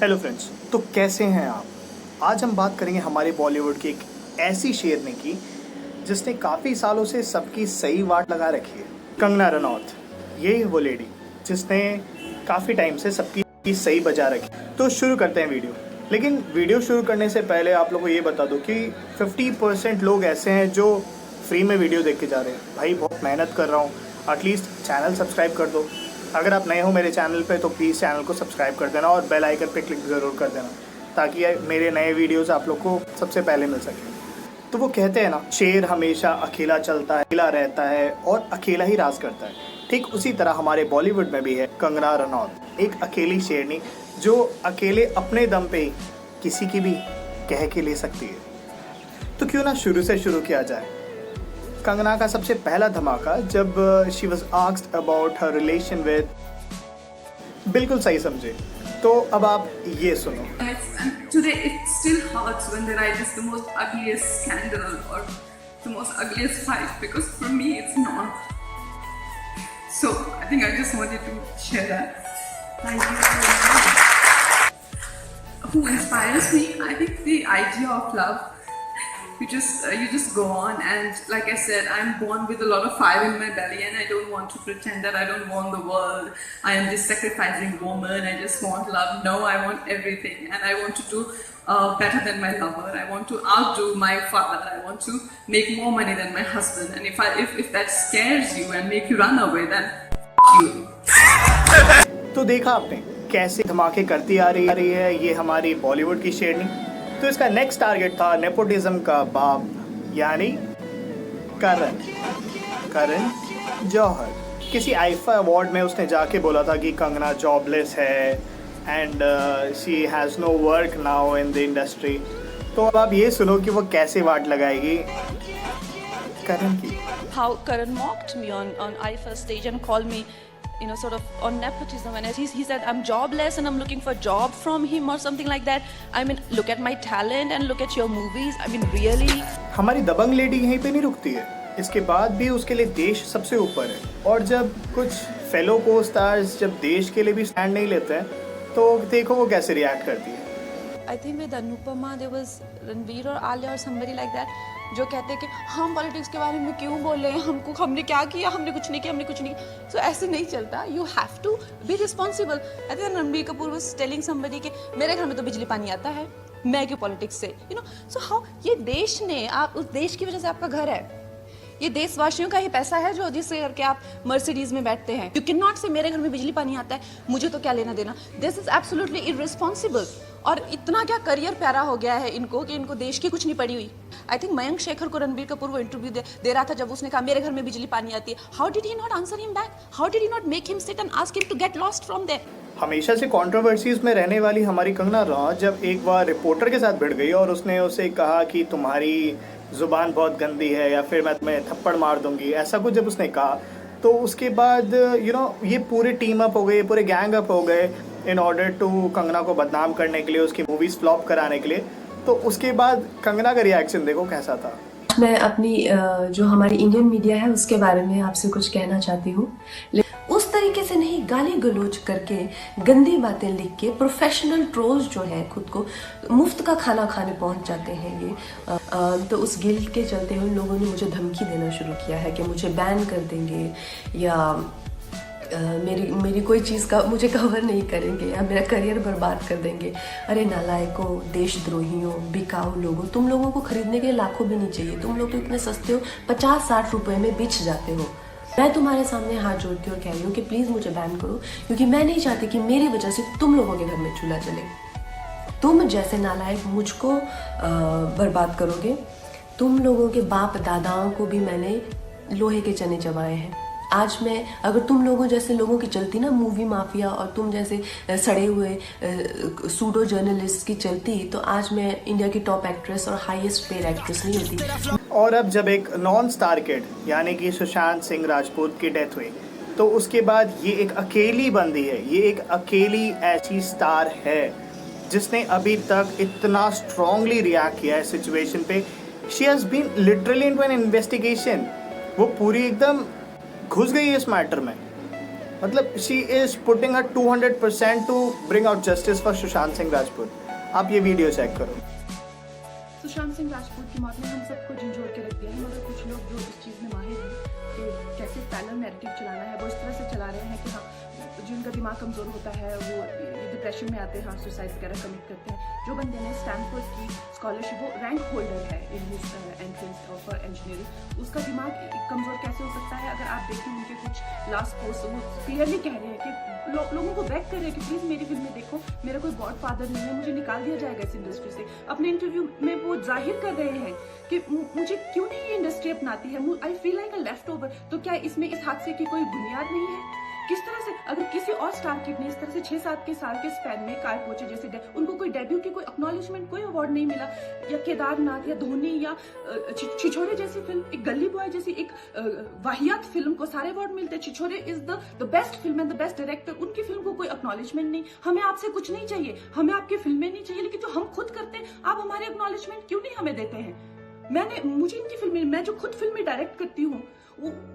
Hello friends, तो कैसे हैं आप। आज हम बात करेंगे हमारे बॉलीवुड की एक ऐसी शेरनी की जिसने काफ़ी सालों से सबकी सही वाट लगा रखी है। कंगना रनौत, यही वो लेडी जिसने काफ़ी टाइम से सबकी सही बजा रखी। तो शुरू करते हैं वीडियो। लेकिन वीडियो शुरू करने से पहले आप लोगों को ये बता दो कि 50% लोग ऐसे हैं जो फ्री में वीडियो देख के जा रहे हैं। भाई बहुत मेहनत कर रहा हूँ, एटलीस्ट चैनल सब्सक्राइब कर दो। अगर आप नए हो मेरे चैनल पे तो प्लीज़ चैनल को सब्सक्राइब कर देना और बेल आइकन पे क्लिक ज़रूर कर देना ताकि मेरे नए वीडियोस आप लोग को सबसे पहले मिल सके। तो वो कहते हैं ना, शेर हमेशा अकेला चलता है, अकेला रहता है और अकेला ही राज करता है। ठीक उसी तरह हमारे बॉलीवुड में भी है कंगना रनौत, एक अकेली शेरनी जो अकेले अपने दम पे किसी की भी कह के ले सकती है। तो क्यों ना शुरू से शुरू किया जाए। कंगना का सबसे पहला धमाका जब she was asked about her relation with, बिल्कुल सही समझे। तो अब आप ये सुनो। Today it still hurts when they write this the most ugliest scandal or the most ugliest fight, because for me it's not. So I think I just wanted to share that. Thank you. Who inspires me? I think the idea of love. You just go on, and like I said, I'm born with a lot of fire in my belly, and I don't want to pretend that I don't want the world. I am this sacrificing woman. I just want love. No, I want everything, and I want to do better than my lover. I want to outdo my father. I want to make more money than my husband. And if that scares you and make you run away, then you. तो देखा आपने कैसे धमाके करती आ रही है ये हमारी बॉलीवुड की शेरनी। तो इसका नेक्स्ट टारगेट था नेपोटिज्म का बाप, यानी करण जौहर। किसी आईफा अवार्ड में उसने जाके बोला था कि कंगना जॉबलेस है and she has no work now in the industry. तो अब आप ये सुनो कि वो कैसे वाट लगाएगी करण की। How Karan mocked me on IFA stage and called me, sort of on nepotism, and he said I'm jobless and I'm looking for a job from him or something like that. I mean, look at my talent and look at your movies. I mean, really. हमारी दबंग lady यहीं पे नहीं रुकती है, इसके बाद भी उसके लिए देश सबसे ऊपर है। और जब कुछ फेलो को स्टार्स जब देश के लिए भी स्टैंड नहीं लेते हैं तो देखो वो कैसे रिएक्ट करती है। I think with Anupama there was Ranveer or Alia or somebody like that जो कहते हैं कि हम पॉलिटिक्स के बारे में क्यों बोले, हमने क्या किया, हमने कुछ नहीं किया। So ऐसे नहीं चलता। You have to be responsible. I think Ranveer Kapoor was telling somebody कि मेरे घर में तो बिजली पानी आता है, मैं क्यों पॉलिटिक्स से, So how ये देश ने, आप उस देश की वजह से आपका घर है, ये देशवासियों का ही पैसा है जो जिससे करके आप मर्सिडीज में बैठते हैं। यू कैन नॉट से मेरे घर में बिजली पानी आता है, मुझे तो क्या लेना देना। This is absolutely irresponsible. और इतना क्या करियर प्यारा हो गया है इनको कि इनको देश की कुछ नहीं पड़ी हुई। आई थिंक मयंक शेखर को रणबीर कपूर वो इंटरव्यू दे रहा था जब उसने कहा मेरे घर में बिजली पानी आती है। How did he not answer him back? How did he not make him sit and ask him to get lost from there? हमेशा से कंट्रोवर्सीज में रहने वाली हमारी कंगना रनौत जब एक बार रिपोर्टर के साथ भिड़ गई और उसने उसे कहा कि तुम्हारी ज़ुबान बहुत गंदी है या फिर मैं तुम्हें थप्पड़ मार दूंगी, ऐसा कुछ जब उसने कहा तो उसके बाद ये पूरे टीम अप हो गए, पूरे गैंग अप हो गए इन ऑर्डर टू कंगना को बदनाम करने के लिए, उसकी मूवीज़ फ्लॉप कराने के लिए। तो उसके बाद कंगना का रिएक्शन देखो कैसा था। मैं अपनी जो हमारी इंडियन मीडिया है उसके बारे में आपसे कुछ कहना चाहती हूँ। उस तरीके से नहीं, गाली गलौज करके, गंदी बातें लिख के, प्रोफेशनल ट्रोल्स जो है खुद को मुफ्त का खाना खाने पहुंच जाते हैं ये। तो उस गिल्ट के चलते उन लोगों ने मुझे धमकी देना शुरू किया है कि मुझे बैन कर देंगे या मेरी कोई चीज़ का मुझे कवर नहीं करेंगे या मेरा करियर बर्बाद कर देंगे। अरे नालायकों, देशद्रोहियों, बिकाऊ लोगों, तुम लोगों को खरीदने के लाखों भी नहीं चाहिए। तुम लोग तो इतने सस्ते हो, 50-60 रुपए में बिछ जाते हो। मैं तुम्हारे सामने हाथ जोड़ती हूँ और कह रही हूँ कि प्लीज़ मुझे बैन करो, क्योंकि मैं नहीं चाहती कि मेरी वजह से तुम लोगों के घर में चूल्हा जले। तुम जैसे नालायक मुझको बर्बाद करोगे। तुम लोगों के बाप दादाओं को भी मैंने लोहे के चने चबाए हैं। आज मैं अगर तुम लोगों जैसे लोगों की चलती ना मूवी माफिया और तुम जैसे सड़े हुए सूडो जर्नलिस्ट की चलती तो आज मैं इंडिया की टॉप एक्ट्रेस और हाईएस्ट पेड एक्ट्रेस नहीं होती। और अब जब एक नॉन स्टार किड यानी कि सुशांत सिंह राजपूत की डेथ हुई तो उसके बाद ये एक अकेली बंदी है, ये एक अकेली ऐसी स्टार है जिसने अभी तक इतना स्ट्रांगली रिएक्ट किया है सिचुएशन पे। She has been literally into an investigation. वो पूरी एकदम घुस गई है इस मैटर में। मतलब she is putting her 200% to bring out justice for Sushant Singh Rajput. आप ये वीडियो चेक करो। सुशांत सिंह राजपूत की मौत ने हम सबको झंझोड़ के रख दिया है, मगर कुछ लोग जो इस चीज़ में माहिर हैं कि कैसे पैरेलल नैरेटिव चलाना है, वो इस तरह से चला रहे हैं कि हाँ, जिनका दिमाग कमज़ोर होता है वो डिप्रेशन में आते हैं, हाँ, सुसाइड वगैरह कमिट करते हैं। जो बंदे ने स्टैनफोर्ड की स्कॉलरशिप, वो रैंक होल्डर है in his entrance for engineering, उसका दिमाग कमज़ोर कैसे हो सकता है? अगर आप देखें उनके कुछ लास्ट पोस्ट, वो क्लियरली कह रहे हैं कि लोगों को बैक कर रहे हैं कि प्लीज़ मेरी फिल्म में देखो, मेरा कोई गॉड फादर नहीं है, मुझे निकाल दिया जाएगा इस इंडस्ट्री से। अपने इंटरव्यू में वो जाहिर कर रहे हैं कि मुझे क्यों नहीं ये इंडस्ट्री अपनाती है, I feel like a left over. तो क्या इसमें इस हादसे की कोई बुनियाद नहीं है? किस तरह से अगर किसी और स्टार किड ने इस तरह से 6-7 साल के स्पैन में काय पहुंचे, जैसे उनको कोई डेब्यू की कोई एक्नॉलेजमेंट, कोई अवार्ड नहीं मिला, या केदारनाथ या धोनी या छिछोरे जैसी फिल्म, एक गली बॉय जैसी एक वाहियात फिल्म को सारे अवार्ड मिलते हैं। Chhichhore is the best film and the best director, उनकी फिल्म को कोई एक्नॉलेजमेंट नहीं। हमें आपसे कुछ नहीं चाहिए, हमें आपकी फिल्में नहीं चाहिए, लेकिन जो हम खुद करते हैं आप हमारे एक्नॉलेजमेंट क्यों नहीं हमें देते हैं? मुझे इनकी फिल्में, मैं जो खुद फिल्में डायरेक्ट करती हूँ,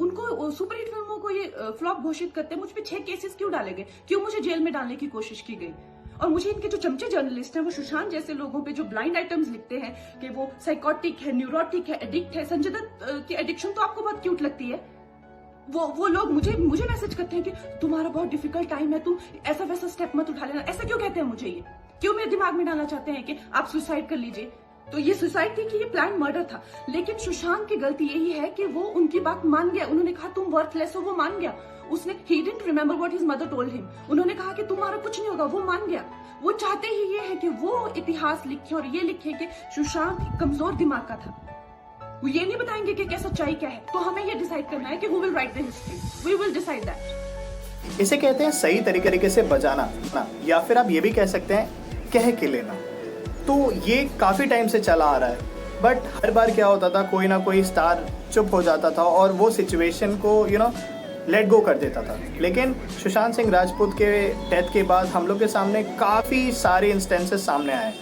उनको सुपरहिट फिल्मों को ये फ्लॉप घोषित करते हैं। मुझ पे 6 केसेस क्यों डाले गए, क्यों मुझे जेल में डालने की कोशिश की गई? और मुझे इनके जो चमचे जर्नलिस्ट हैं, वो सुशांत जैसे लोगों पे जो ब्लाइंड आइटम्स लिखते हैं कि वो साइकोटिक है, न्यूरोटिक है, एडिक्ट है। संजय दत्त की एडिक्शन तो आपको बहुत क्यूट लगती है। वो लोग मुझे मैसेज करते हैं कि तुम्हारा बहुत डिफिकल्ट टाइम है, तुम ऐसा वैसा स्टेप मत उठा लेना। ऐसा क्यों कहते हैं मुझे? ये क्यों मेरे दिमाग में डालना चाहते हैं कि आप सुसाइड कर लीजिए? तो ये सुसाइड थी कि ये प्लान मर्डर था? लेकिन सुशांत की गलती यही है कि वो उनकी बात मान गया। उन्होंने कहा तुम वर्थलेस हो, वो मान गया। उसने he didn't remember what his mother told him। उन्होंने कहा कि तुम्हारा कुछ नहीं होगा, वो मान गया। वो चाहते ही ये है कि वो इतिहास लिखे और ये लिखे कि सुशांत कमजोर दिमाग का था। वो ये नहीं बताएंगे कि क्या सच्चाई क्या है। तो हमें ये डिसाइड करना है कि who will write the history, we will decide that। इसे कहते हैं सही तरीके से बजाना, या फिर आप ये भी कह सकते हैं कह के लेना। तो ये काफ़ी टाइम से चला आ रहा है, बट हर बार क्या होता था, कोई ना कोई स्टार चुप हो जाता था और वो सिचुएशन को लेट गो कर देता था। लेकिन सुशांत सिंह राजपूत के डेथ के बाद हम लोग के सामने काफ़ी सारे इंस्टेंसेस सामने आए,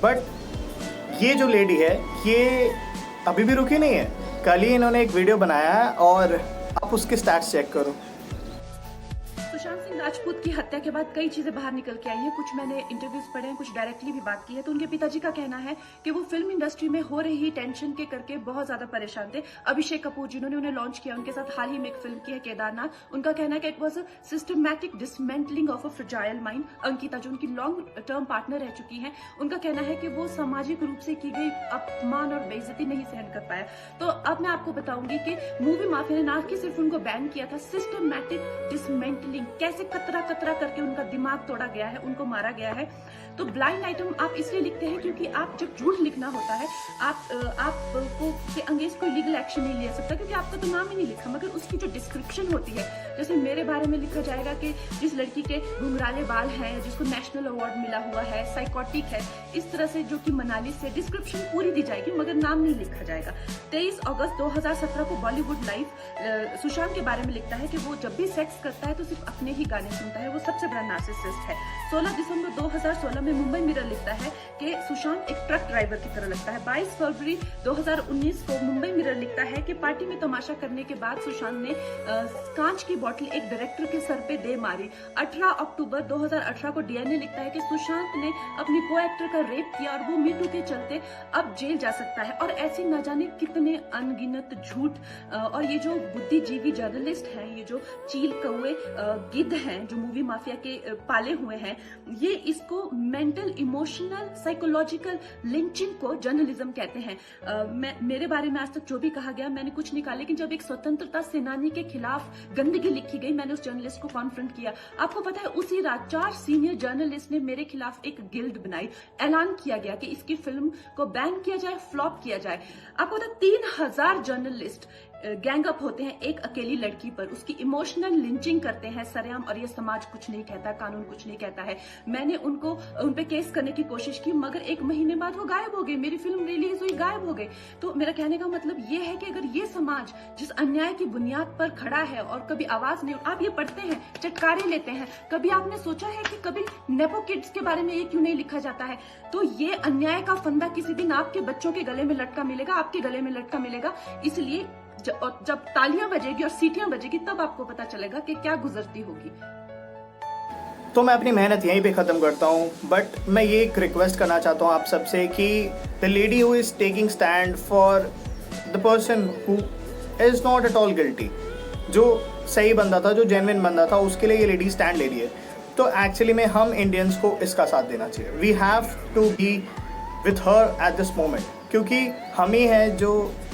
बट ये जो लेडी है ये अभी भी रुकी नहीं है। कल ही इन्होंने एक वीडियो बनाया है और आप उसके स्टैट्स चेक करो। सुशांत सिंह राजपूत की हत्या के बाद कई चीजें बाहर निकल के आई हैं। कुछ मैंने इंटरव्यूज पढ़े हैं, कुछ डायरेक्टली भी बात की है। तो उनके पिताजी का कहना है कि वो फिल्म इंडस्ट्री में हो रही टेंशन के करके बहुत ज्यादा परेशान थे। अभिषेक कपूर जिन्होंने उन्हें लॉन्च किया, उनके साथ हाल ही में एक फिल्म की है केदारनाथ। उनका कहना है कि it was a systematic dismantling of a fragile mind. Ankita जो उनकी लॉन्ग टर्म पार्टनर रह चुकी है, उनका कहना है कि वो सामाजिक रूप से की गई अपमान और बेइज्जती नहीं सहन कर पाया। तो अब मैं आपको बताऊंगी कि मूवी माफिया ने ना कि सिर्फ उनको बैन किया था, सिस्टमैटिक डिसमेंटलिंग, कैसे कतरा कतरा करके उनका दिमाग तोड़ा गया है, उनको मारा गया है। तो ब्लाइंड आइटम आप इसलिए लिखते हैं क्योंकि आप जब झूठ लिखना होता है, आपको के अंगेंस्ट कोई लीगल एक्शन नहीं ले सकता, क्योंकि आपका तो नाम ही नहीं लिखा, मगर उसकी जो डिस्क्रिप्शन होती है, जैसे मेरे बारे में लिखा जाएगा कि जिस लड़की के घुंघराले बाल हैं, जिसको नेशनल अवार्ड मिला हुआ है, साइकोटिक है, इस तरह से जो कि मनाली से डिस्क्रिप्शन पूरी दी जाएगी, मगर नाम नहीं लिखा जाएगा। 23 अगस्त 2017 को बॉलीवुड लाइव सुशांत के बारे में लिखता है कि वो जब भी सेक्स करता है तो सिर्फ अपने ही गाने सुनता है, वो सबसे बड़ा नार्सिसिस्ट है। 16 दिसंबर 2016 में मुंबई मिरर लिखता है कि सुशांत एक ट्रक ड्राइवर की तरह लगता है। 22 फरवरी 2019 को मुंबई मिरर लिखता है कि पार्टी में तमाशा करने के बाद सुशांत ने कांच की बोतल एक डायरेक्टर के सर पे दे मारी। 18 अक्टूबर 2018 को डीएनए लिखता है कि सुशांत ने अपनी को एक्टर का रेप किया और वो मीटू के चलते अब जेल जा सकता है। और ऐसे न जाने कितने अनगिनत झूठ। और ये जो बुद्धिजीवी जर्नलिस्ट हैं, ये जो चील कौए गिद्ध हैं जो मूवी माफिया के पाले हुए हैं, ये इसको मेंटल इमोशनल साइकोलॉजिकल लिंचिंग को जर्नलिज्म कहते हैं। मेरे बारे में आज तक जो भी कहा गया मैंने कुछ नहीं कहा, लेकिन जब एक स्वतंत्रता सेनानी के खिलाफ गंदगी लिखी गई, मैंने उस जर्नलिस्ट को कॉन्फ्रंट किया। आपको पता है उसी रात 4 सीनियर जर्नलिस्ट ने मेरे खिलाफ एक गिल्ड बनाई। ऐलान किया गया कि इसकी फिल्म को बैन किया जाए, फ्लॉप किया जाए। आपको पता 3000 जर्नलिस्ट गैंग अप होते हैं एक अकेली लड़की पर, उसकी इमोशनल लिंचिंग करते हैं सरेआम, और ये समाज कुछ नहीं कहता, कानून कुछ नहीं कहता है। मैंने उन पे केस करने की कोशिश की, मगर 1 महीने बाद वो गायब हो गई। मेरी फिल्म रिलीज हुई, गायब हो गई। तो मेरा कहने का मतलब ये है कि अगर ये समाज जिस अन्याय की बुनियाद पर खड़ा है और कभी आवाज नहीं, आप ये पढ़ते हैं, चटकारे लेते हैं, कभी आपने सोचा है कि कभी नेपो किड्स के बारे में ये क्यों नहीं लिखा जाता है? तो ये अन्याय का फंदा किसी दिन आपके बच्चों के गले में लटका मिलेगा, आपके गले में लटका मिलेगा। इसलिए और जब तालियां बजेगी और सीटियां बजेगी तब आपको पता चलेगा कि क्या गुजरती होगी। तो मैं अपनी मेहनत यहीं पे ख़त्म करता हूँ, बट मैं ये एक रिक्वेस्ट करना चाहता हूँ आप सबसे कि the lady who is taking stand for the person who is not at all guilty, जो सही बंदा था, जो जेन्युइन बंदा था, उसके लिए ये लेडी स्टैंड ले रही है, तो एक्चुअली में हम इंडियंस को इसका साथ देना चाहिए। We have to be with her at this moment, क्योंकि हम ही हैं जो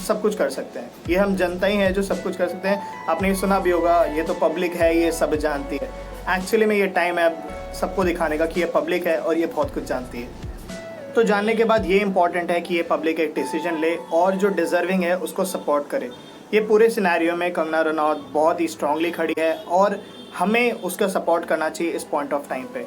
सब कुछ कर सकते हैं, ये हम जनता ही है जो सब कुछ कर सकते हैं। आपने सुना भी होगा, ये तो पब्लिक है, ये सब जानती है। एक्चुअली में ये टाइम है अब सबको दिखाने का कि ये पब्लिक है और ये बहुत कुछ जानती है। तो जानने के बाद ये इम्पॉर्टेंट है कि ये पब्लिक एक डिसीजन ले और जो डिज़र्विंग है उसको सपोर्ट करे। ये पूरे सिनेरियो में कंगना रनौत बहुत ही स्ट्रांगली खड़ी है और हमें उसका सपोर्ट करना चाहिए इस पॉइंट ऑफ टाइम पे,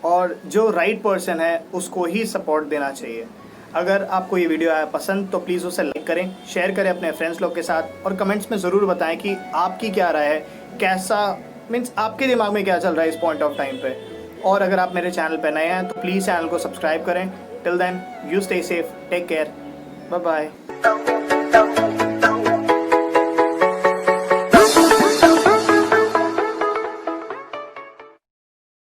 और जो राइट पर्सन है उसको ही सपोर्ट देना चाहिए। अगर आपको ये वीडियो आया पसंद तो प्लीज़ उसे लाइक करें, शेयर करें अपने फ्रेंड्स लोग के साथ, और कमेंट्स में ज़रूर बताएं कि आपकी क्या राय है, कैसा मीन्स आपके दिमाग में क्या चल रहा है इस पॉइंट ऑफ टाइम पे। और अगर आप मेरे चैनल पे नए हैं तो प्लीज़ चैनल को सब्सक्राइब करें। Till then you stay safe, take care, bye bye.